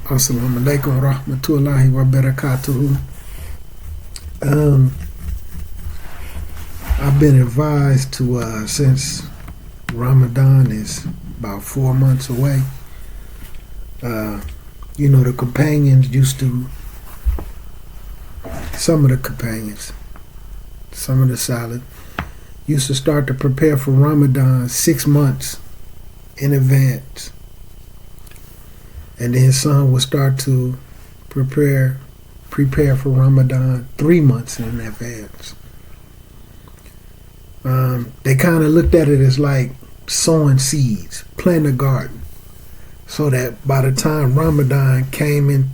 Assalamu alaikum wa rahmatullahi wa barakatuhu. I've been advised to, since Ramadan is about 4 months away, the companions used to, some of the salad, used to start to prepare for Ramadan 6 months in advance. And then some would start to prepare for Ramadan 3 months in advance. They kind of looked at it as like sowing seeds, planting a garden, so that by the time Ramadan came in,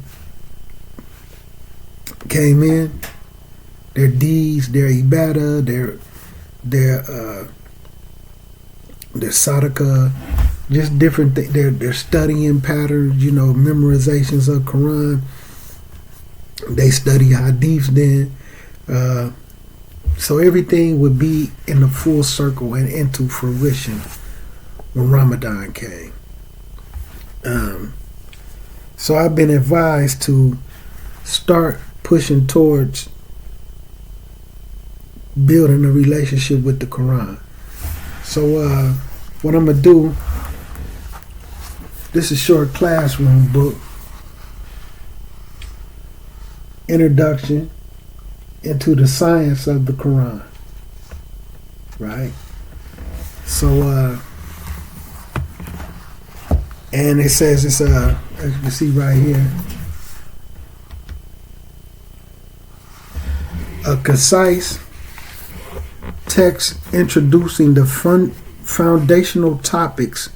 their deeds, their ibadah, their sadaqah, just different things, their studying patterns, memorizations of Qur'an. They study hadiths then. So everything would be in the full circle and into fruition when Ramadan came. So I've been advised to start pushing towards building a relationship with the Qur'an. So what I'm going to do, this is a short classroom book, Introduction into the Science of the Qur'an, right? So, and it says it's, as you can see right here, a concise text introducing the foundational topics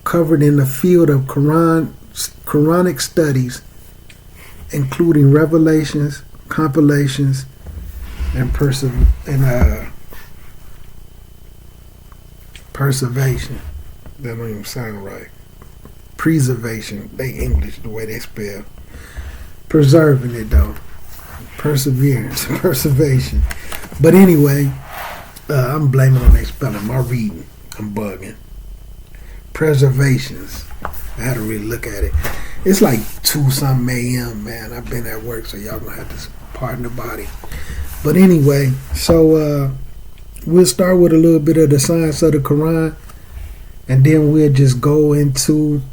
covered in the field of Quranic studies, including revelations, compilations, and preservation. That don't even sound right. Preservation. They English the way they spell. Preserving it though. Perseverance. Preservation. But anyway, I'm blaming on their spelling. My reading, I'm bugging. Preservations. I had to really look at it. It's like 2-something a.m., man. I've been at work, so y'all gonna have to pardon the body. But anyway, so we'll start with a little bit of the science of the Quran, and then we'll just go into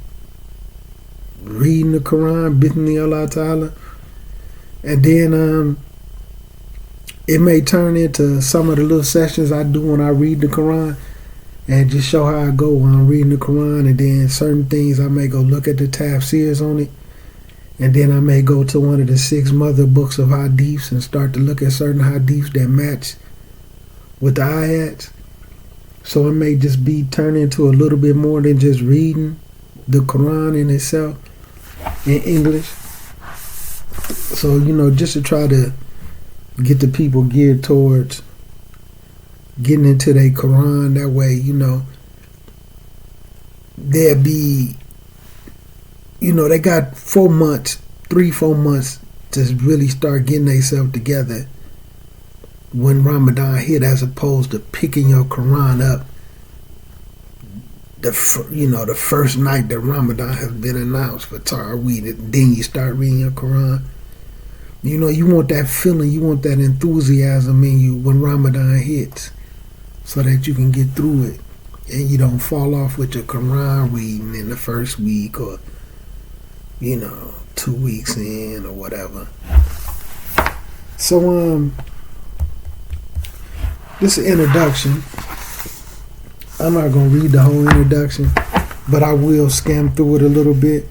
reading the Quran, Bismillah Allah Ta'ala, and then it may turn into some of the little sessions I do when I read the Quran, and just show how I go when I'm reading the Quran, and then certain things I may go look at the tafsirs on it, and then I may go to one of the 6 mother books of hadiths and start to look at certain hadiths that match with the ayats. So it may just be turned into a little bit more than just reading the Quran in itself in English. So, just to try to get the people geared towards getting into their Quran, that way, they'll be, they got 4 months, 3-4 months to really start getting themselves together when Ramadan hit, as opposed to picking your Quran up the first night that Ramadan has been announced for Taraweeh. Then you start reading your Quran. You want that feeling, you want that enthusiasm in you when Ramadan hits, so that you can get through it and you don't fall off with your Quran reading in the first week or 2 weeks in or whatever. So this is an introduction. I'm not going to read the whole introduction, but I will skim through it a little bit.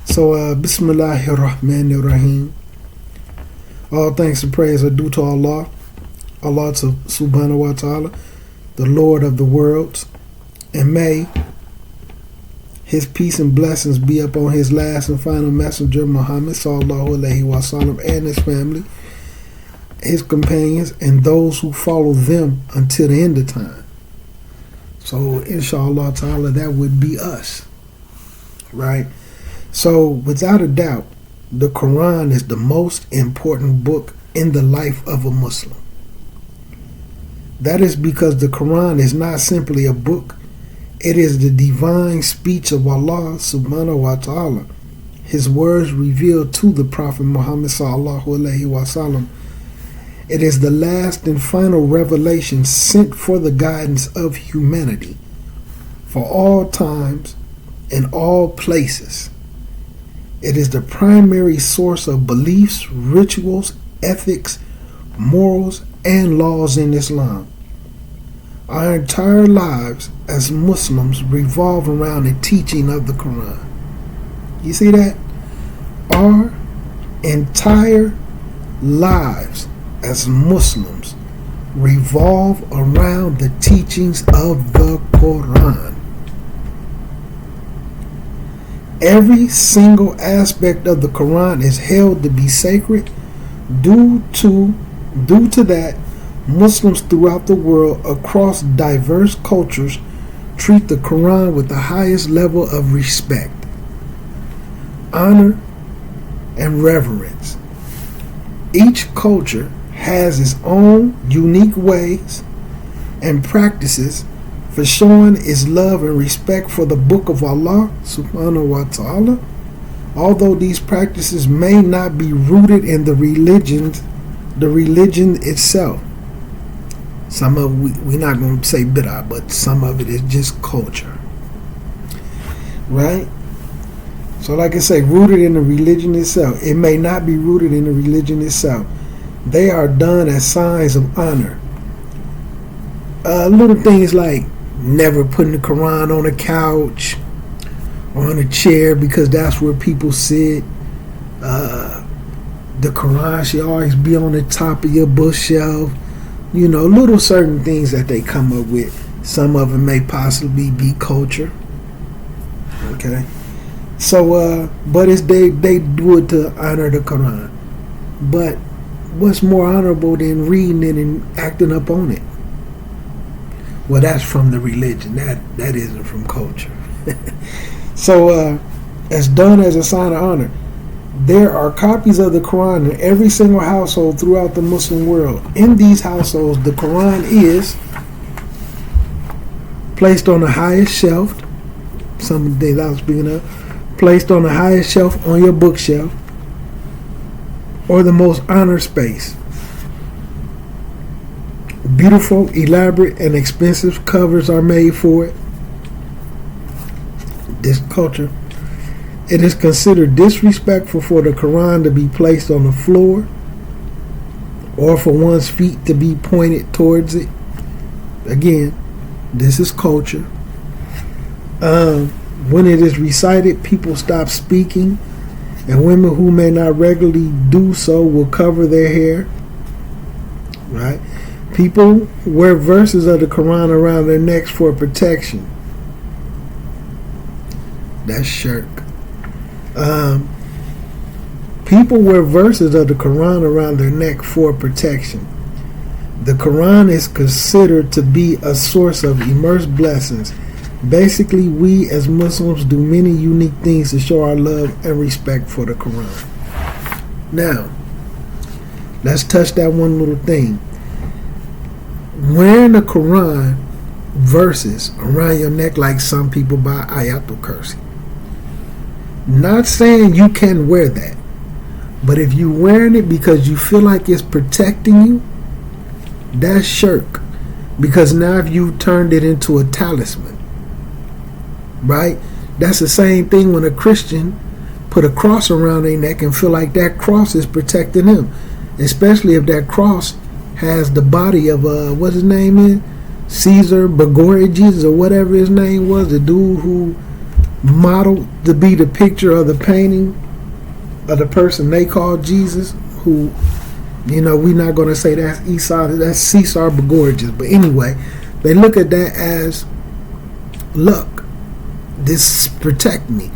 So Bismillahir Rahmanir Rahim. All thanks and praise are due to Allah subhanahu wa ta'ala, the Lord of the worlds, and may His peace and blessings be upon His last and final messenger, Muhammad sallallahu alaihi wasallam, and his family, his companions, and those who follow them until the end of time. So inshallah ta'ala, that would be us, right? So without a doubt, the Quran is the most important book in the life of a Muslim. That is because the Quran is not simply a book, It is the divine speech of Allah subhanahu wa ta'ala. His words revealed to the Prophet Muhammad sallallahu alaihi wasallam. It is the last and final revelation sent for the guidance of humanity for all times and all places. It is the primary source of beliefs, rituals, ethics, morals, and laws in Islam. Our entire lives as Muslims revolve around the teaching of the Qur'an. You see that? Our entire lives as Muslims revolve around the teachings of the Qur'an. Every single aspect of the Qur'an is held to be sacred. Due to that, Muslims throughout the world across diverse cultures treat the Qur'an with the highest level of respect, honor, and reverence. Each culture has its own unique ways and practices for showing its love and respect for the Book of Allah subhanahu wa ta'ala. Although these practices may not be rooted in the religion itself. Some of we're not going to say bid'ah, but some of it is just culture. Right? So like I say, rooted in the religion itself. It may not be rooted in the religion itself. They are done as signs of honor. Little things like never putting the Quran on a couch or on a chair because that's where people sit. The Quran should always be on the top of your bookshelf. You know, little certain things that they come up with. Some of it may possibly be culture. Okay. So, but it's they do it to honor the Quran. But what's more honorable than reading it and acting up on it? Well, that's from the religion. That isn't from culture. So, it's done as a sign of honor. There are copies of the Quran in every single household throughout the Muslim world. In these households, the Quran is placed on the highest shelf. Some of the things I was speaking of. Placed on the highest shelf on your bookshelf. Or the most honored space. Beautiful, elaborate, and expensive covers are made for it. This culture. It is considered disrespectful for the Quran to be placed on the floor or for one's feet to be pointed towards it. Again, this is culture. When it is recited, people stop speaking, and women who may not regularly do so will cover their hair. Right? People wear verses of the Quran around their necks for protection. That's shirk. People wear verses of the Quran around their neck for protection. The Quran is considered to be a source of immense blessings. Basically, we as Muslims do many unique things to show our love and respect for the Quran. Now, let's touch that one little thing. Wearing the Quran verses around your neck like some people buy Ayatul Kursi. Not saying you can wear that, but if you're wearing it because you feel like it's protecting you, that's shirk. Because now you turned it into a talisman. Right? That's the same thing when a Christian put a cross around their neck and feel like that cross is protecting them. Especially if that cross has the body of, what his name is? Caesar Borgias or whatever his name was, the dude who modeled to be the picture of the painting of the person they call Jesus, who, you know, we're not going to say that's Caesar Borgias, but anyway, they look at that as, look, this protect me.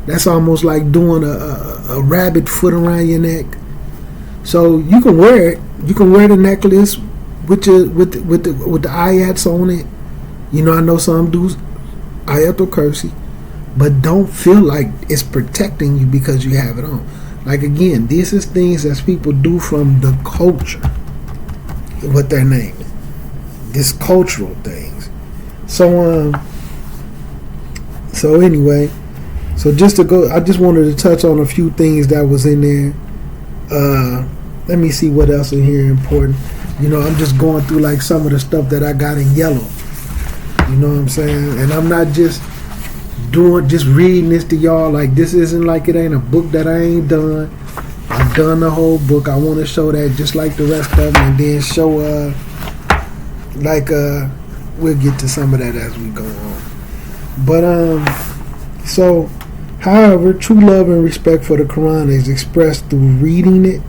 That's almost like doing a rabbit foot around your neck. So you can wear it. You can wear the necklace with the ayats on it. You know, I know some dudes Ayatul Kursi. But don't feel like it's protecting you because you have it on. Like again, this is things that people do from the culture. What their name is. This cultural things. So So anyway, so just to go, I just wanted to touch on a few things that was in there. Let me see what else in here important. I'm just going through like some of the stuff that I got in yellow. You know what I'm saying? And I'm not just reading this to y'all. Like, this isn't like it ain't a book that I ain't done. I've done the whole book. I want to show that just like the rest of them, and then show we'll get to some of that as we go on. But so however, true love and respect for the Quran is expressed through reading it,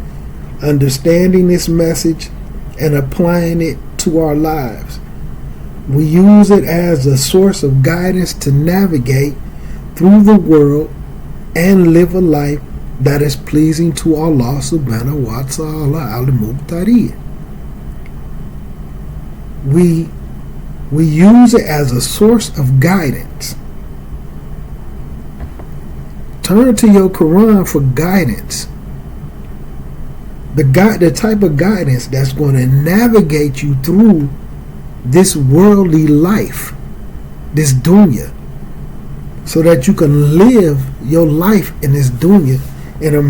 understanding its message, and applying it to our lives. We use it as a source of guidance to navigate through the world and live a life that is pleasing to Allah subhanahu wa ta'ala al-Muqtari. We use it as a source of guidance. Turn to your Quran for guidance. The type of guidance that's going to navigate you through this worldly life, this dunya, so that you can live your life in this dunya in a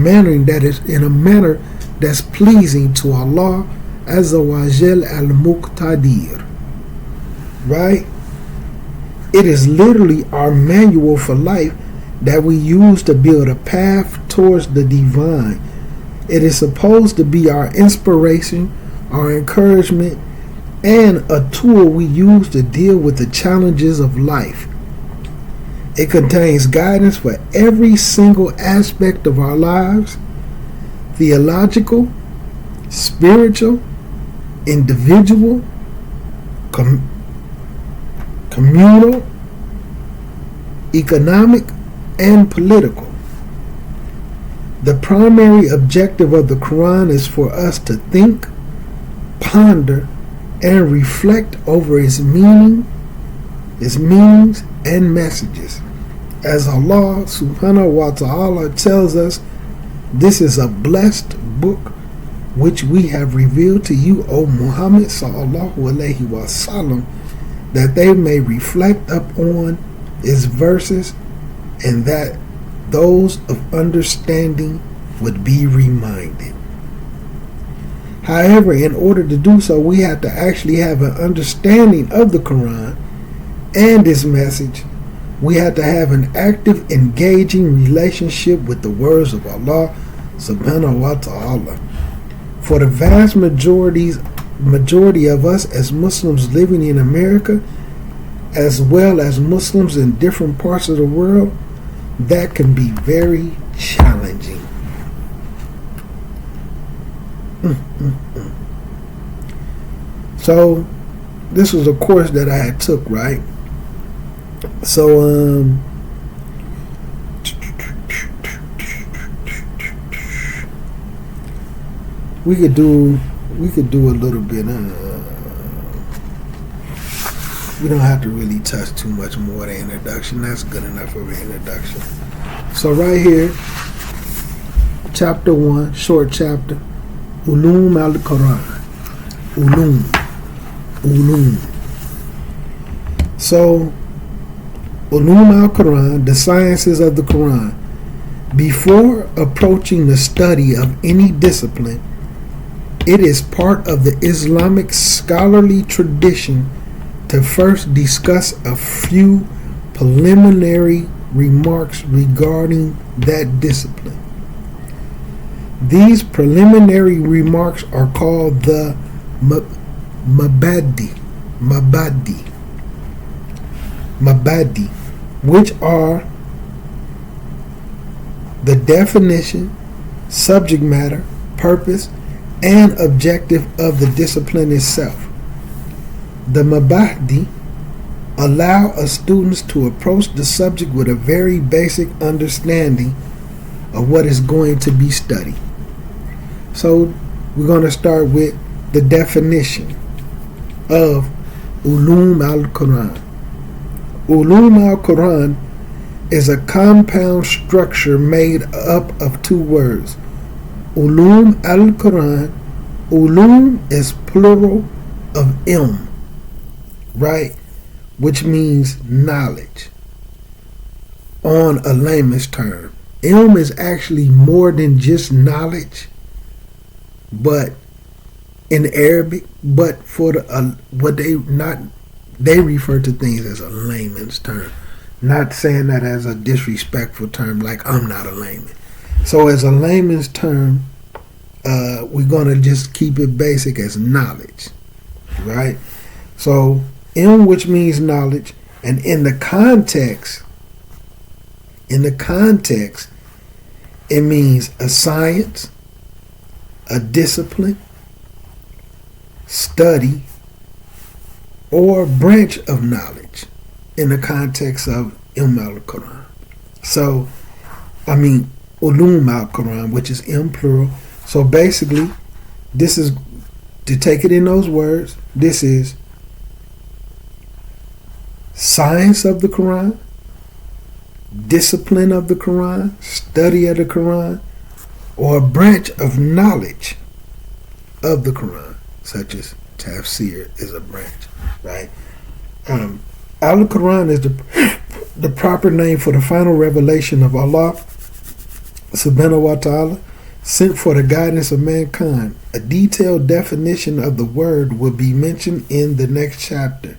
manner that's pleasing to Allah Azza wa Jal al-Muqtadir. Right? It is literally our manual for life that we use to build a path towards the divine. It is supposed to be our inspiration, our encouragement, and a tool we use to deal with the challenges of life. It contains guidance for every single aspect of our lives: theological, spiritual, individual, communal, economic, and political. The primary objective of the Quran is for us to think, ponder, and reflect over its meanings and messages. As Allah subhanahu wa ta'ala tells us, this is a blessed book which we have revealed to you, O Muhammad sallallahu alayhi wa sallam, that they may reflect upon its verses, and that those of understanding would be reminded. However, in order to do so, we have to actually have an understanding of the Quran and its message. We have to have an active, engaging relationship with the words of Allah subhanahu wa ta'ala. For the vast majority of us as Muslims living in America, as well as Muslims in different parts of the world, that can be very challenging. So this was a course that I had took, right? So we could do a little bit. We don't have to really touch too much more of the introduction. That's good enough of an introduction. So right here, chapter 1, short chapter, Ulum al-Quran. Ulum. So, Ulum al-Quran, the sciences of the Quran. Before approaching the study of any discipline, it is part of the Islamic scholarly tradition to first discuss a few preliminary remarks regarding that discipline. These preliminary remarks are called the Mabadi, which are the definition, subject matter, purpose, and objective of the discipline itself. The Mabadi allow us students to approach the subject with a very basic understanding of what is going to be studied. So we're going to start with the definition of Ulum al-Quran. Ulum al-Quran is a compound structure made up of two words. Ulum al-Quran. Ulum is plural of ilm, right? Which means knowledge. on a layman's term. Ilm is actually more than just knowledge, but in Arabic, but for the what they refer to things as a layman's term, not saying that as a disrespectful term, like I'm not a layman. So as a layman's term, we're gonna just keep it basic as knowledge, right? So ilm, which means knowledge, and in the context, it means a science, a discipline, study, or branch of knowledge in the context of ilm al-Qur'an. So, I mean, ulum al-Qur'an, which is ilm plural. So basically, this is, to take it in those words, this is science of the Qur'an, discipline of the Qur'an, study of the Qur'an, or a branch of knowledge of the Qur'an, such as tafsir is a branch, right? Al-Qur'an is the proper name for the final revelation of Allah subhanahu wa ta'ala, sent for the guidance of mankind. A detailed definition of the word will be mentioned in the next chapter.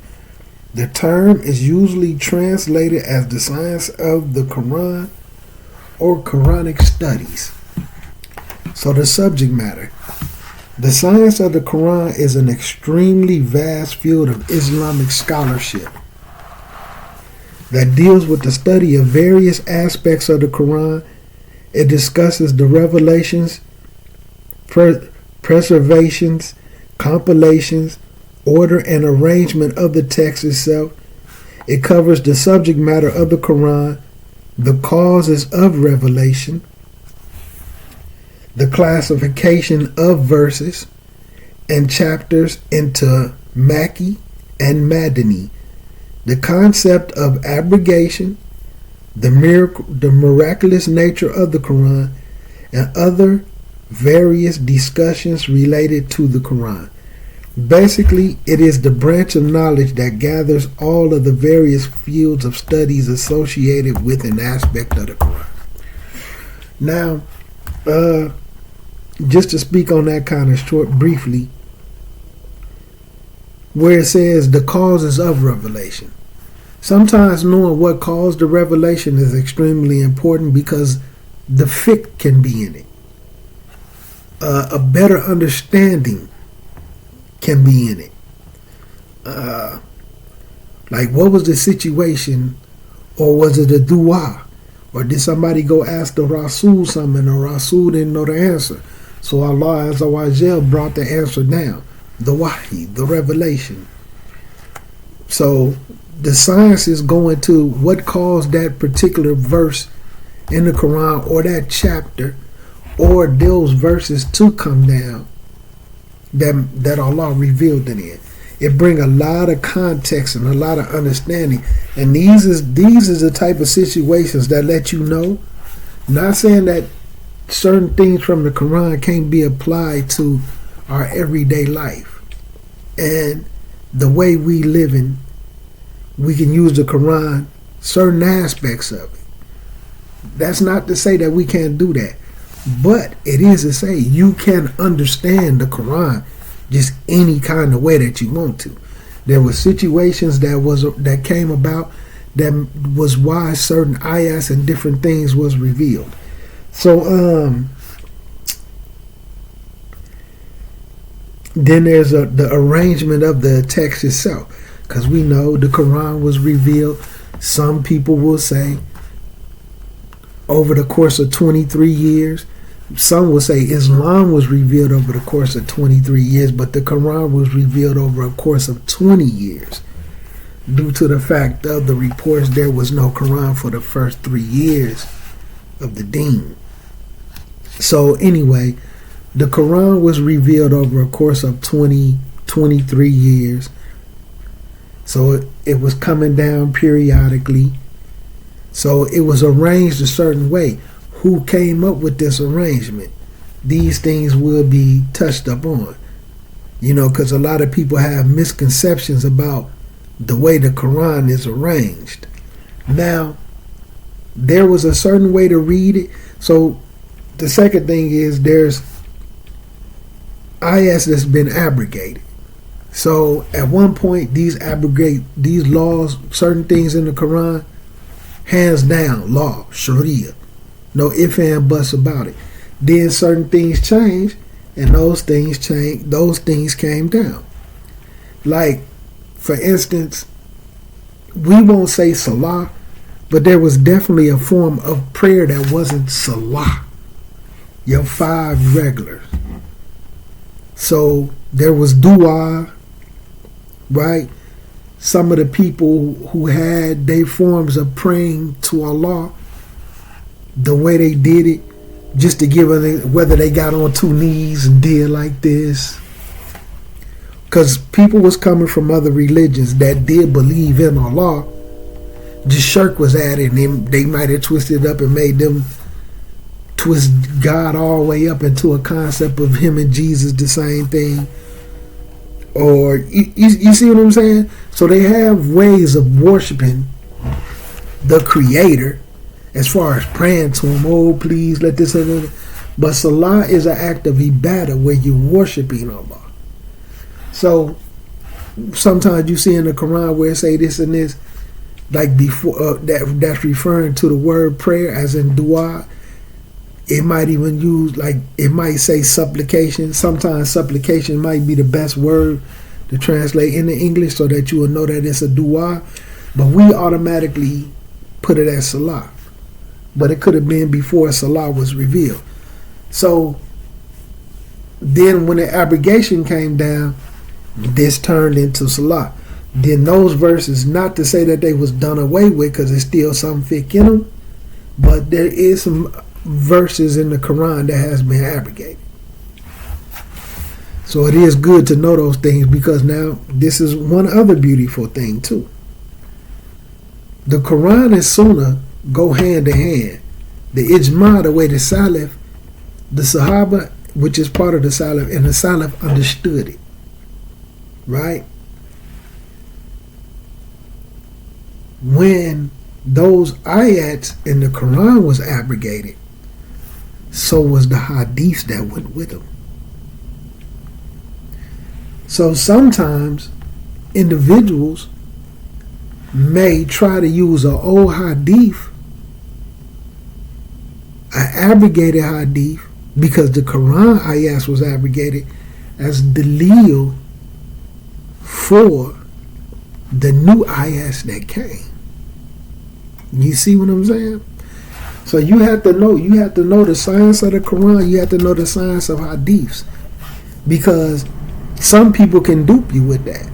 The term is usually translated as the science of the Qur'an or Quranic studies. So the subject matter. The science of the Qur'an is an extremely vast field of Islamic scholarship that deals with the study of various aspects of the Qur'an. It discusses the revelations, preservations, compilations, order and arrangement of the text itself. It covers the subject matter of the Qur'an, the causes of revelation, the classification of verses and chapters into Makki and Madani, the concept of abrogation, the miraculous nature of the Qur'an, and other various discussions related to the Qur'an. Basically, it is the branch of knowledge that gathers all of the various fields of studies associated with an aspect of the Qur'an. Now, just to speak on that kind of briefly, where it says the causes of revelation. Sometimes knowing what caused the revelation is extremely important because the fiqh can be in it. A better understanding can be in it. Like, what was the situation, or was it a dua, or did somebody go ask the Rasul something and the Rasul didn't know the answer? So Allah Azza wa Jal brought the answer down, the wahi, the revelation. So the science is going to what caused that particular verse in the Quran or that chapter or those verses to come down that Allah revealed in it. It brings a lot of context and a lot of understanding. And these is the type of situations that let you know, not saying that certain things from the Quran can't be applied to our everyday life. And the way we live in, we can use the Quran, certain aspects of it. That's not to say that we can't do that. But it is to say you can understand the Quran just any kind of way that you want to. There were situations that came about that was why certain ayahs and different things was revealed. So then there's the arrangement of the text itself, because we know the Quran was revealed, some people will say, over the course of 23 years. Some will say Islam was revealed over the course of 23 years, but the Quran was revealed over a course of 20 years. Due to the fact of the reports, there was no Quran for the first 3 years of the deen. So anyway, the Quran was revealed over a course of 23 years. So it was coming down periodically. So it was arranged a certain way. Who came up with this arrangement? These things will be touched upon. Because a lot of people have misconceptions about the way the Quran is arranged. Now, there was a certain way to read it. So the second thing is there's ayats that's been abrogated. So at one point these laws, certain things in the Quran, hands down, law, Sharia. No ifs and buts about it. Then certain things changed, and those things came down. Like, for instance, we won't say salah, but there was definitely a form of prayer that wasn't salah. Your 5 regulars. So there was dua, right? Some of the people who had their forms of praying to Allah, the way they did it, just to give them, whether they got on 2 knees and did like this. Because people was coming from other religions that did believe in Allah. Just shirk was added, and they might have twisted it up and made them twist God all the way up into a concept of him and Jesus the same thing. Or, you see what I'm saying? So they have ways of worshiping the Creator as far as praying to him. Oh, please, let this happen. But salah is an act of ibadah where you're worshiping Allah. So sometimes you see in the Quran where it say this and this, like before, that's referring to the word prayer as in dua. It might even use, like, it might say supplication. Sometimes supplication might be the best word to translate into English so that you will know that it's a dua. But we automatically put it as salah. But it could have been before salah was revealed. So then when the abrogation came down, this turned into salah. Then those verses, not to say that they was done away with, because there's still some fiqh in them, but there is some verses in the Quran that has been abrogated. So it is good to know those things, because now this is one other beautiful thing too. The Quran and Sunnah go hand in hand. The ijma, the way the Salaf, the Sahaba, which is part of the Salaf, and the Salaf understood it. Right? When those ayats in the Quran was abrogated, so was the hadiths that went with them. So sometimes individuals may try to use an old hadith, an abrogated hadith, because the Quran ayats was abrogated, as dalil for the new ayats that came. You see what I'm saying? So you have to know the science of the Quran, you have to know the science of hadiths, because some people can dupe you with that.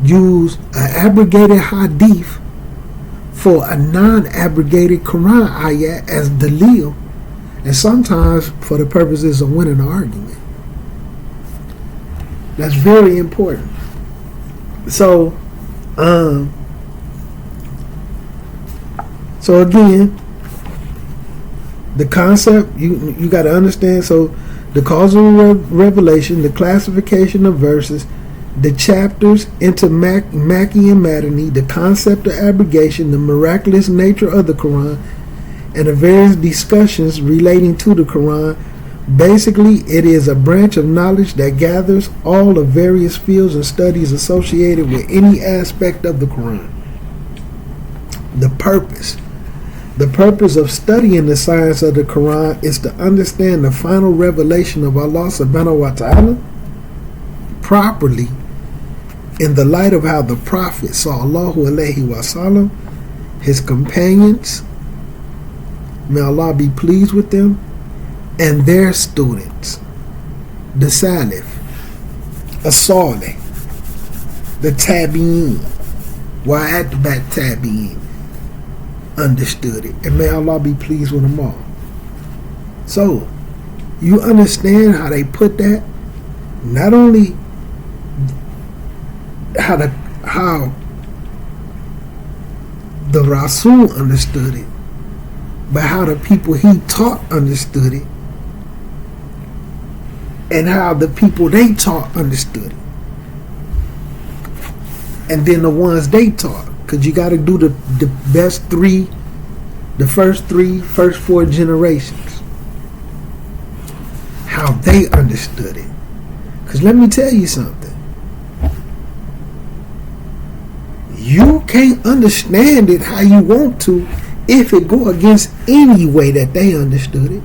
Use an abrogated hadith for a non-abrogated Quran ayat as dalil, and sometimes for the purposes of winning an argument. That's very important. So again, the concept, you got to understand. So the causal revelation, the classification of verses, the chapters into Makki and Madani, the concept of abrogation, the miraculous nature of the Quran, and the various discussions relating to the Quran. Basically, it is a branch of knowledge that gathers all the various fields and studies associated with any aspect of the Quran. The purpose of studying the science of the Quran is to understand the final revelation of Allah subhanahu wa ta'ala properly, in the light of how the Prophet sallallahu alaihi wasallam, his companions, may Allah be pleased with them, and their students, the Salaf, as-Salih, the Tabi'in, Wa'atbat Tabi'in, understood it, and may Allah be pleased with them all. So you understand how they put that, not only how the Rasul understood it, but how the people he taught understood it, and how the people they taught understood it, and then the ones they taught, because you got to do the best 3 the first four generations, how they understood it. Because let me tell you something. You can't understand it how you want to if it go against any way that they understood it.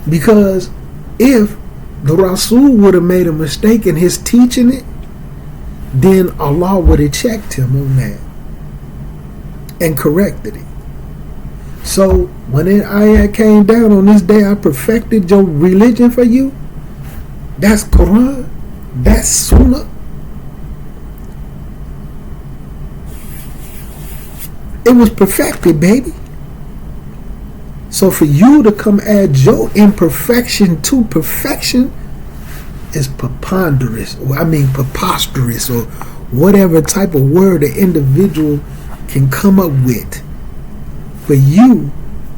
Because if the Rasul would have made a mistake in his teaching it, then Allah would have checked him on that and corrected it. So when that ayah came down, on this day I perfected your religion for you, that's Qur'an, that's Sunnah. It was perfected, baby. So for you to come add your imperfection to perfection is preposterous, or whatever type of word an individual can come up with. For you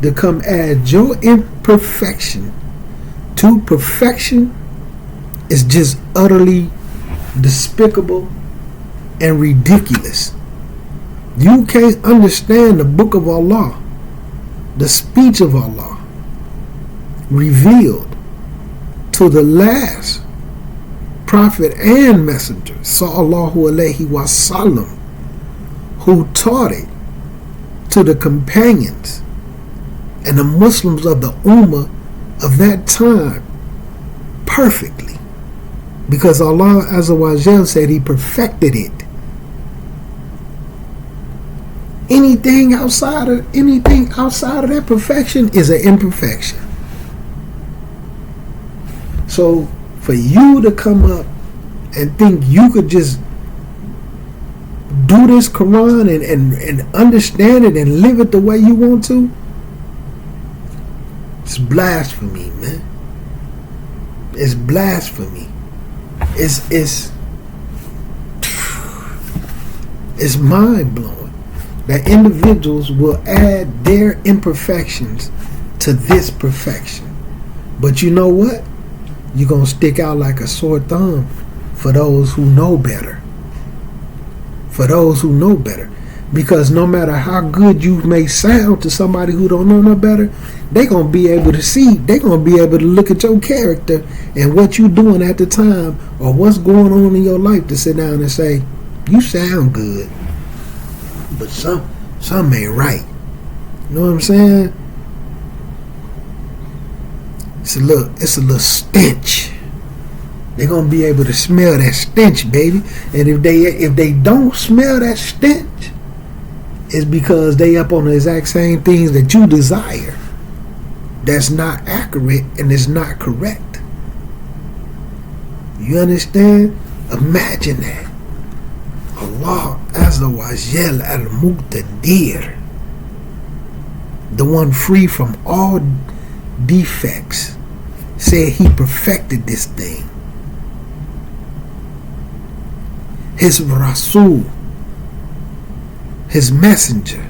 to come add your imperfection to perfection is just utterly despicable and ridiculous. You can't understand the book of Allah, the speech of Allah, revealed to the last prophet and messenger, sallallahu alaihi wasallam, who taught it to the companions and the Muslims of the Ummah of that time perfectly. Because Allah Azza wa Jal said He perfected it. Anything outside of that perfection is an imperfection. So for you to come up and think you could just do this Quran and understand it and live it the way you want to, it's blasphemy, man. It's blasphemy. It's mind blowing that individuals will add their imperfections to this perfection. But you know what? You're going to stick out like a sore thumb for those who know better. For those who know better. Because no matter how good you may sound to somebody who don't know no better, they're going to be able to see, they're going to be able to look at your character and what you're doing at the time or what's going on in your life to sit down and say, you sound good, but some ain't right. You know what I'm saying? It's a little stench. They're gonna be able to smell that stench, baby. And if they don't smell that stench, it's because they up on the exact same things that you desire. That's not accurate and it's not correct. You understand? Imagine that. Allah Azza wa Jal al-Muqtadir, the one free from all defects, said He perfected this thing. His Rasul, His messenger,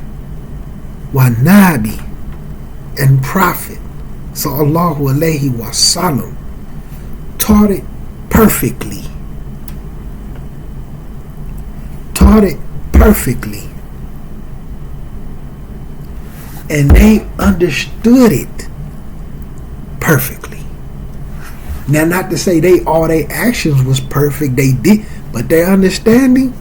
wa Nabi, and prophet, sallallahu alaihi wasallam, taught it perfectly. Taught it perfectly. And they understood it perfectly. Now, not to say all their actions was perfect, they did, but their understanding,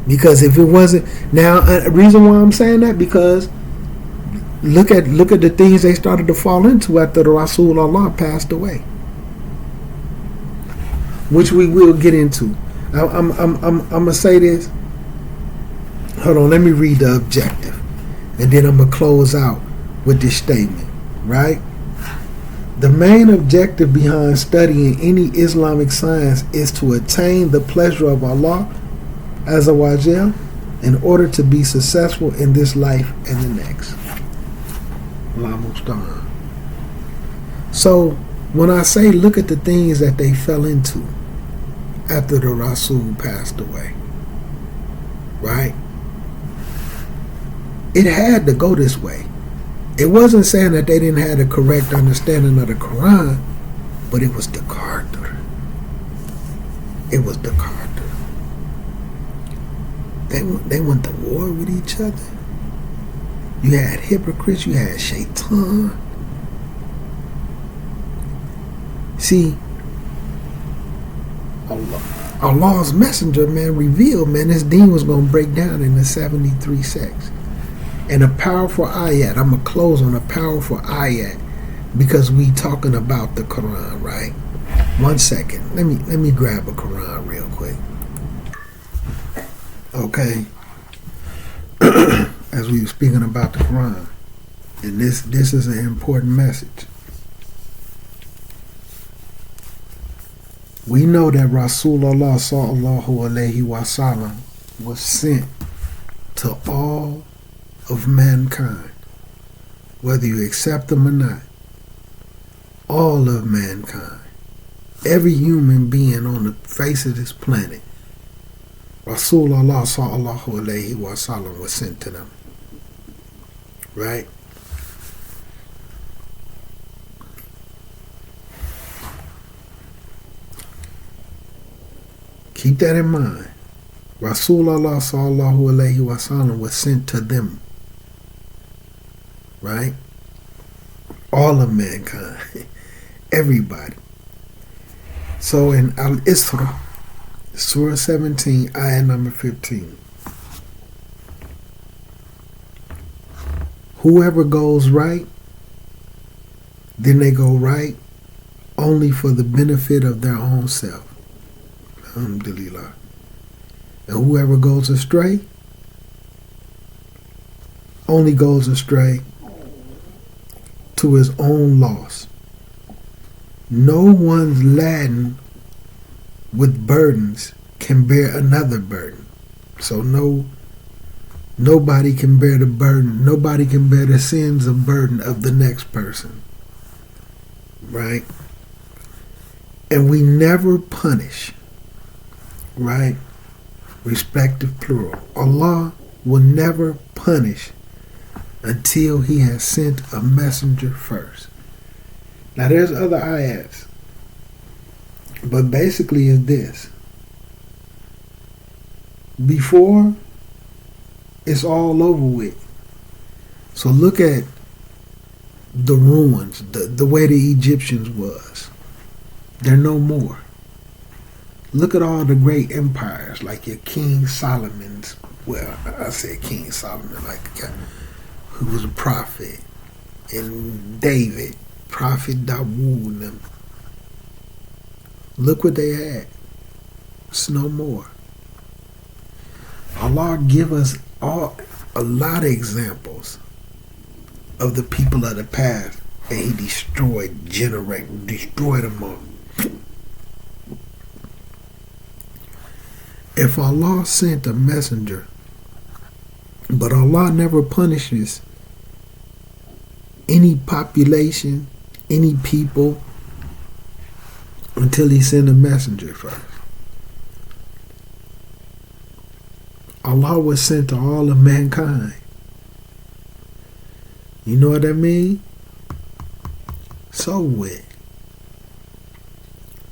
because if it wasn't, now a reason why I'm saying that, because look at the things they started to fall into after the Rasul Allah passed away, which we will get into. I'm gonna say this. Hold on, let me read the objective, and then I'm gonna close out with this statement. Right? The main objective behind studying any Islamic science is to attain the pleasure of Allah Azza wa Jal in order to be successful in this life and the next. Allah Musta'an. So when I say look at the things that they fell into after the Rasul passed away, right? It had to go this way. It wasn't saying that they didn't have the correct understanding of the Quran, but it was the Qadr. It was the Qadr. They went to war with each other. You had hypocrites. You had shaitan. See, Allah's messenger, man, revealed, man, this deen was going to break down in the 73 sects. And a powerful ayat. I'm going to close on a powerful ayat because we talking about the Qur'an, right? 1 second. Let me grab a Qur'an real quick. Okay. As we were speaking about the Qur'an. And this is an important message. We know that Rasulullah sallallahu alaihi wasallam was sent to all of mankind, whether you accept them or not. All of mankind, every human being on the face of this planet, Rasulullah sallallahu alaihi wasallam was sent to them. Right? Keep that in mind. Rasulullah sallallahu alaihi wasallam was sent to them. Right? All of mankind. Everybody. So in Al-Isra, Surah 17, ayah number 15. Whoever goes right, then they go right only for the benefit of their own self. Alhamdulillah. And whoever goes astray only goes astray to his own loss. No one's laden with burdens can bear another burden. So nobody can bear the burden. Nobody can bear the sins of burden of the next person. Right? And we never punish. Right? Respective plural. Allah will never punish until he has sent a messenger first. Now there's other ayats, but basically it's this. Before it's all over with. So look at the ruins, the way the Egyptians was. They're no more. Look at all the great empires, like your King Solomon's. Well, I said King Solomon, like the guy who was a prophet, and David, Prophet Dawood, and them. Look what they had. It's no more. Allah give us a lot of examples of the people of the past, and He destroyed them all. If Allah sent a messenger, but Allah never punishes any population, any people, until He sent a messenger first. Allah was sent to all of mankind. You know what I mean? It's over with.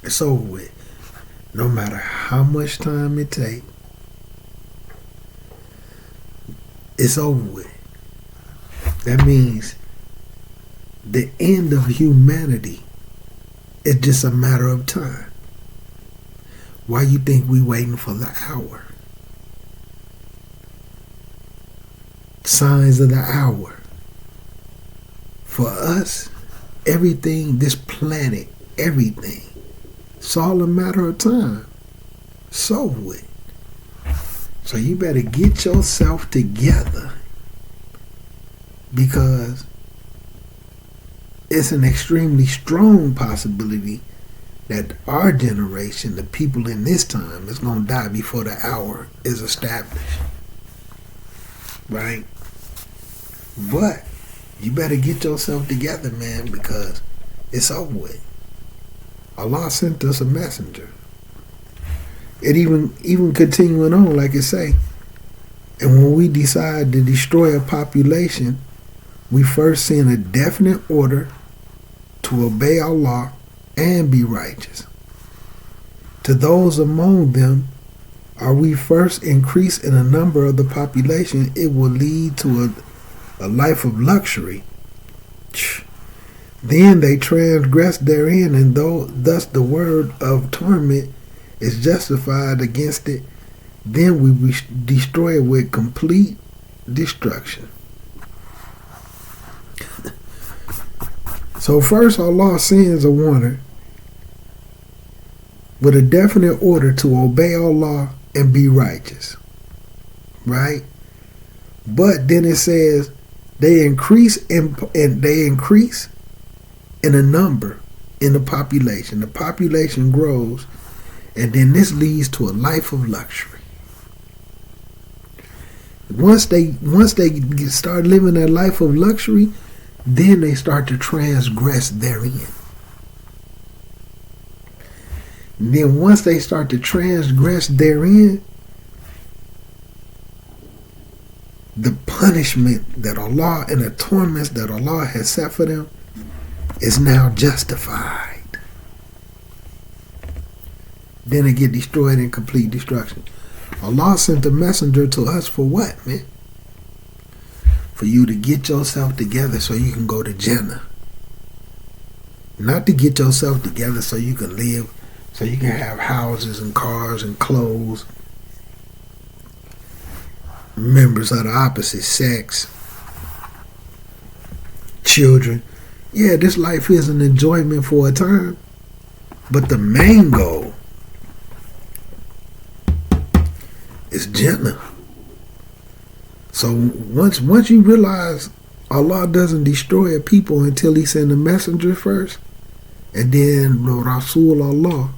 It's over with. No matter how much time it takes, it's over with. That means the end of humanity is just a matter of time. Why you think we waiting for the hour? Signs of the hour. For us, everything, this planet, everything, it's all a matter of time. It's over with. So you better get yourself together, because it's an extremely strong possibility that our generation, the people in this time, is going to die before the hour is established. Right? But you better get yourself together, man, because it's over with. Allah sent us a messenger. It even continuing on, like it say, and when we decide to destroy a population, we first send a definite order to obey Allah and be righteous. To those among them Are we first increase in the number of the population, it will lead to a life of luxury. Then they transgress therein, and thus the word of torment is justified against it. Then we destroy it with complete destruction. So first, Allah sends a warner with a definite order to obey Allah and be righteous, right? But then it says they increase in a number in the population. The population grows, and then this leads to a life of luxury. Once they start living that life of luxury, then they start to transgress therein. And then once they start to transgress therein, the punishment that Allah and the torments that Allah has set for them is now justified. Then they get destroyed in complete destruction. Allah sent a messenger to us for what, man? For you to get yourself together so you can go to Jannah. Not to get yourself together so you can live, so you can have houses and cars and clothes. Members of the opposite sex. Children. Yeah, this life is an enjoyment for a time. But the main goal is Jannah. So once you realize Allah doesn't destroy a people until He sends a messenger first, and then Rasul Allah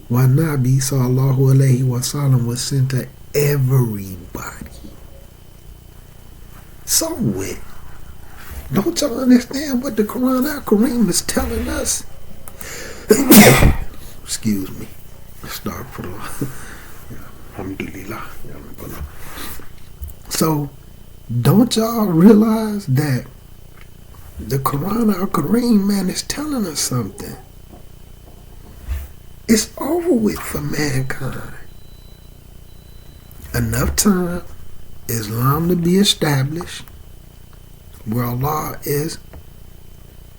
wa Nabi sallallahu alayhi wa sallam was sent to everybody. So what? Don't y'all understand what the Qur'an al-Kareem is telling us? Excuse me. Start for Alhamdulillah. So, don't y'all realize that the Qur'an al-Kareem, man, is telling us something? It's over with for mankind. Enough time, Islam to be established, where Allah is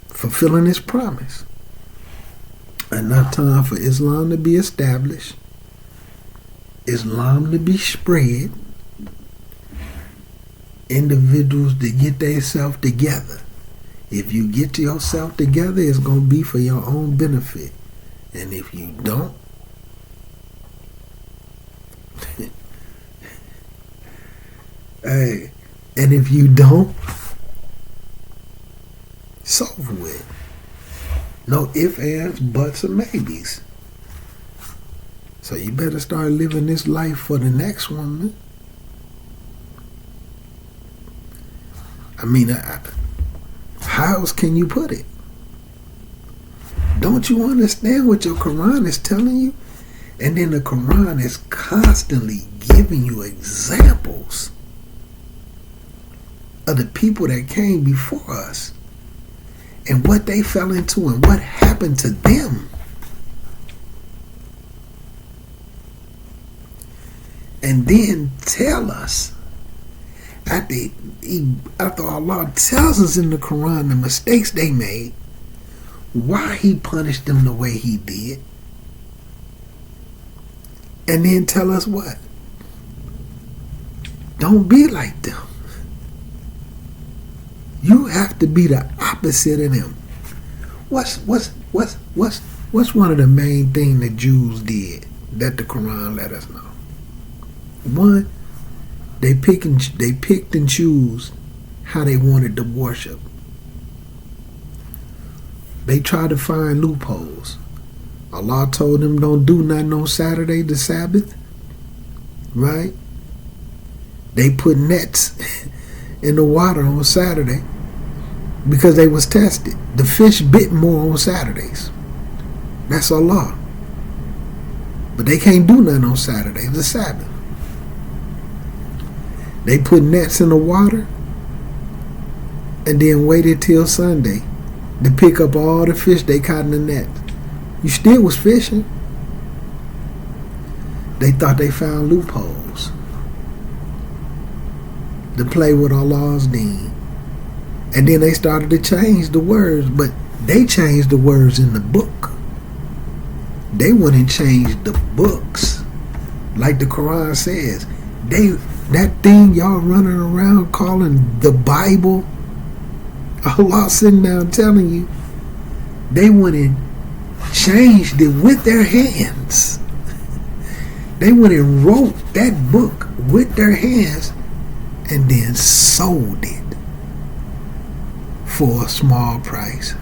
fulfilling His promise. Enough time for Islam to be established, Islam to be spread, individuals to get themselves together. If you get yourself together, it's going to be for your own benefit. And if you don't, hey, and if you don't, it's over with. No ifs, ands, buts, or maybes. So you better start living this life for the next one, man. I mean, how else can you put it? Don't you understand what your Quran is telling you? And then the Quran is constantly giving you examples of the people that came before us and what they fell into and what happened to them. And then tell us, after Allah tells us in the Quran the mistakes they made, why He punished them the way He did. And then tell us what? Don't be like them. You have to be the opposite of them. What's one of the main things the Jews did that the Quran let us know? One, they picked and choose how they wanted to worship. They tried to find loopholes. Allah told them don't do nothing on Saturday, the Sabbath. Right? They put nets in the water on Saturday because they was tested. The fish bit more on Saturdays. That's Allah. But they can't do nothing on Saturday, the Sabbath. They put nets in the water and then waited till Sunday to pick up all the fish they caught in the net. You still was fishing. They thought they found loopholes to play with Allah's deen. And then they started to change the words, but they changed the words in the book. They went and changed the books. Like the Qur'an says, that thing y'all running around calling the Bible, Allah sitting down telling you, they went and changed it with their hands. They went and wrote that book with their hands and then sold it for a small price.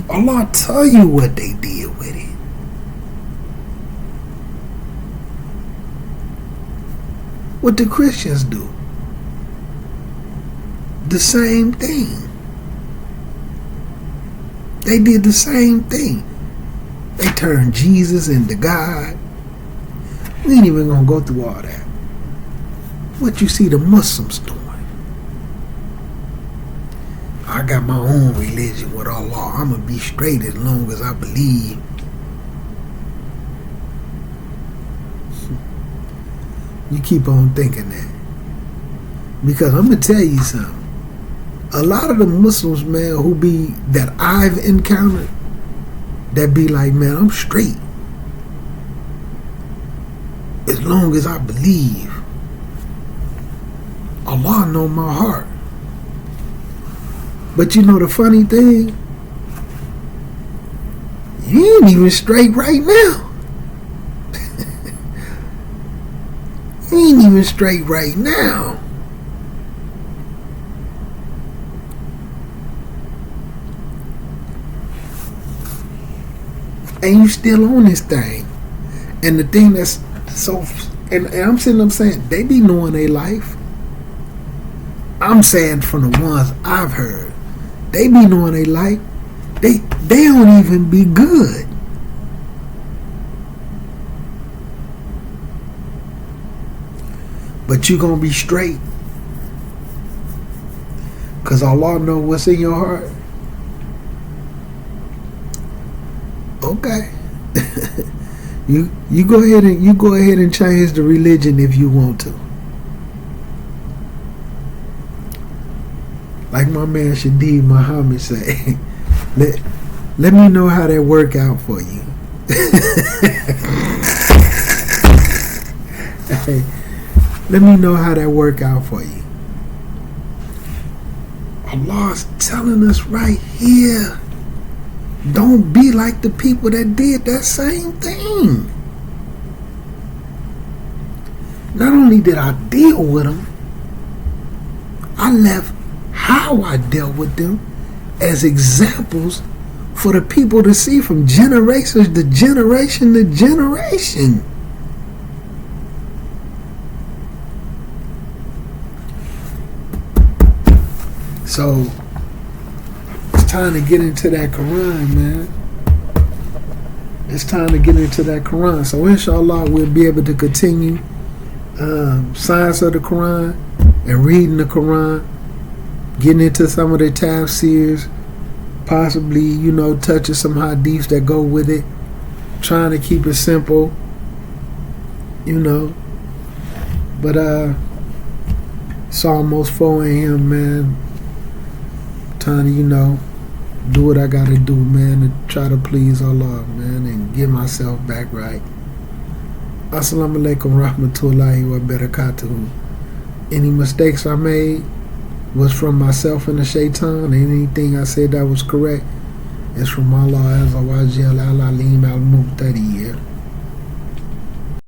Allah tell you what they did with it. What the Christians do, the same thing. They did the same thing. They turned Jesus into God. We ain't even gonna go through all that. What you see the Muslims doing. I got my own religion with Allah. I'm gonna be straight as long as I believe. You keep on thinking that. Because I'm gonna tell you something. A lot of the Muslims, man, who be that I've encountered, that be like, man, I'm straight as long as I believe. Allah know my heart. But you know the funny thing, you ain't even straight right now. You ain't even straight right now. And you still on this thing. And the thing that's so, and I'm sitting up saying, they be knowing their life. I'm saying from the ones I've heard, they be knowing their life. They don't even be good. But you gonna be straight. Cause Allah know what's in your heart. Okay. you go ahead and change the religion if you want to. Like my man Shadeed Muhammad say, let me know how that work out for you. Hey, let me know how that work out for you. Allah's telling us right here, don't be like the people that did that same thing. Not only did I deal with them, I left how I dealt with them as examples for the people to see from generations to generation to generation. So it's time to get into that Qur'an, man. It's time to get into that Qur'an. So inshallah we'll be able to continue science of the Qur'an and reading the Qur'an, getting into some of the tafsirs, possibly, touching some hadiths that go with it, trying to keep it simple, But it's almost 4 a.m., man. Time to, do what I gotta do, man, to try to please Allah, man, and get myself back right. Assalamu alaikum rahmatullahi wa barakatuhu. Any mistakes I made was from myself and the shaitan. Anything I said that was correct is from Allah Azza wa Jal al-Alim al-Muqtadi.